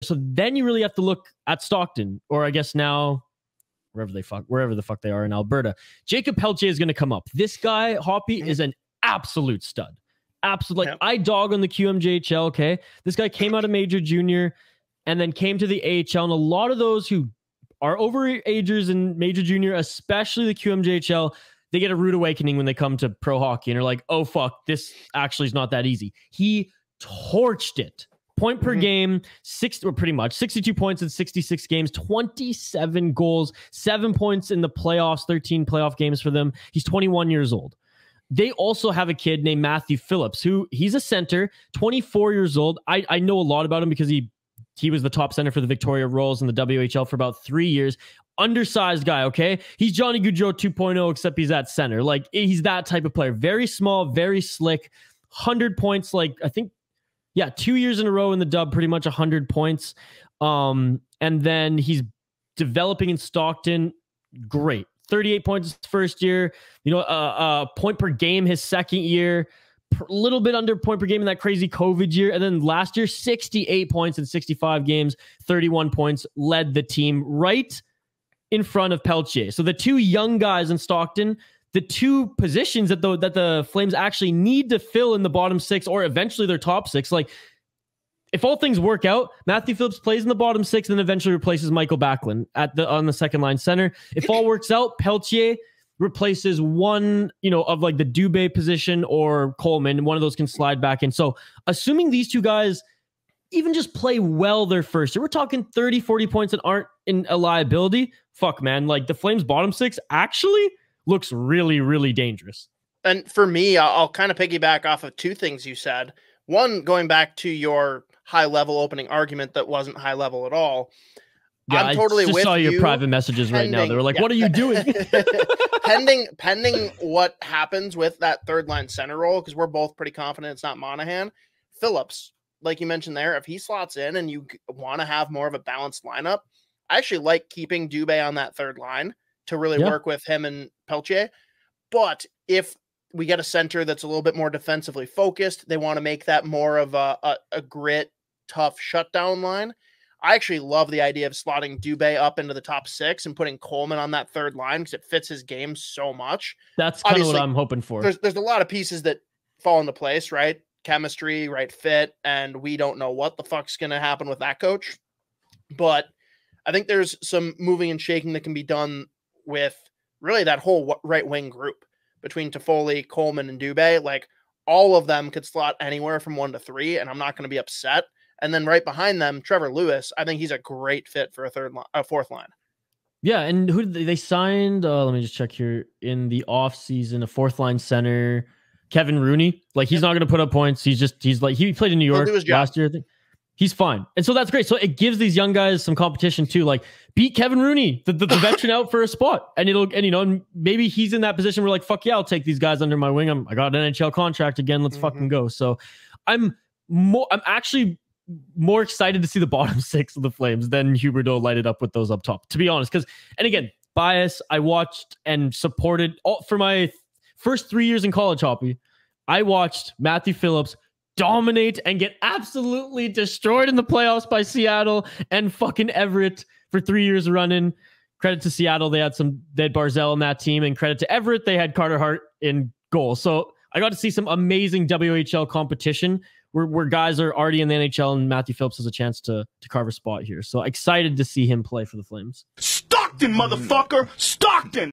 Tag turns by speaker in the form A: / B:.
A: So then you really have to look at Stockton, or I guess now wherever the fuck they are in Alberta. Jakob Pelletier is going to come up. This guy, Hoppy, is an absolute stud. Absolute. Like, I dog on the QMJHL, okay? This guy came out of major junior and then came to the AHL. And a lot of those who are overagers in major junior, especially the QMJHL, they get a rude awakening when they come to pro hockey and are like, oh, fuck, this actually is not that easy. He torched it. Point per game, pretty much 62 points in 66 games, 27 goals, 7 points in the playoffs, 13 playoff games for them. He's 21 years old. They also have a kid named Matthew Phillips, who he's a center, 24 years old. I know a lot about him because he was the top center for the Victoria Royals in the WHL for about 3 years. Undersized guy, okay? He's Johnny Gaudreau 2.0, except he's at center. Like, he's that type of player. Very small, very slick, 100 points, like, I think, 2 years in a row in the dub, pretty much 100 points. And then he's developing in Stockton. Great. 38 points his first year. Point per game his second year. A little bit under point per game in that crazy COVID year. And then last year, 68 points in 65 games, 31 points, led the team right in front of Pelletier. So the two young guys in Stockton, the two positions that the Flames actually need to fill in the bottom six or eventually their top six. Like, if all things work out, Matthew Phillips plays in the bottom six and then eventually replaces Michael Backlund on the second line center. If all works out, Pelletier replaces one, of like the Dubé position or Coleman. One of those can slide back in. So assuming these two guys even just play well their first year, we're talking 30, 40 points that aren't in a liability. Fuck, man. Like, the Flames bottom six actually looks really, really dangerous.
B: And for me, I'll kind of piggyback off of two things you said. One, going back to your high-level opening argument that wasn't high-level at all.
A: Yeah,
B: I'm totally with you.
A: I just saw your private messages right now. They were like, what are you doing?
B: pending what happens with that third-line center role, because we're both pretty confident it's not Monahan. Phillips, like you mentioned there, if he slots in and you want to have more of a balanced lineup, I actually like keeping Dubé on that third line to really work with him and Pelletier. But if we get a center that's a little bit more defensively focused, they want to make that more of a grit, tough shutdown line. I actually love the idea of slotting Dubé up into the top six and putting Coleman on that third line because it fits his game so much.
A: That's kind of what I'm hoping for.
B: There's a lot of pieces that fall into place, right? Chemistry, right fit, and we don't know what the fuck's going to happen with that coach. But I think there's some moving and shaking that can be done with really that whole right wing group between Toffoli, Coleman, and Dubé. Like, all of them could slot anywhere from 1 to 3, and I'm not going to be upset. And then right behind them, Trevor Lewis, I think he's a great fit for a fourth line.
A: Yeah, and who did they signed? Let me just check here. In the offseason, a fourth line center, Kevin Rooney. Like, he's not going to put up points. He played in New York last year, I think. He's fine. And so that's great. So it gives these young guys some competition too. Like, beat Kevin Rooney, the veteran, out for a spot. And maybe he's in that position where, like, fuck yeah, I'll take these guys under my wing. I got an NHL contract again. Let's fucking go. So I'm actually more excited to see the bottom six of the Flames than Huberdeau light it up with those up top, to be honest. And again, bias, I watched and supported for my first 3 years in college hockey. I watched Matthew Phillips dominate and get absolutely destroyed in the playoffs by Seattle and fucking Everett for 3 years running. Credit to Seattle, they had Barzell in that team, and credit to Everett, they had Carter Hart in goal. So I got to see some amazing WHL competition where guys are already in the NHL, and Matthew Phillips has a chance to carve a spot here. So excited to see him play for the Flames.
C: Stockton, motherfucker! Stockton!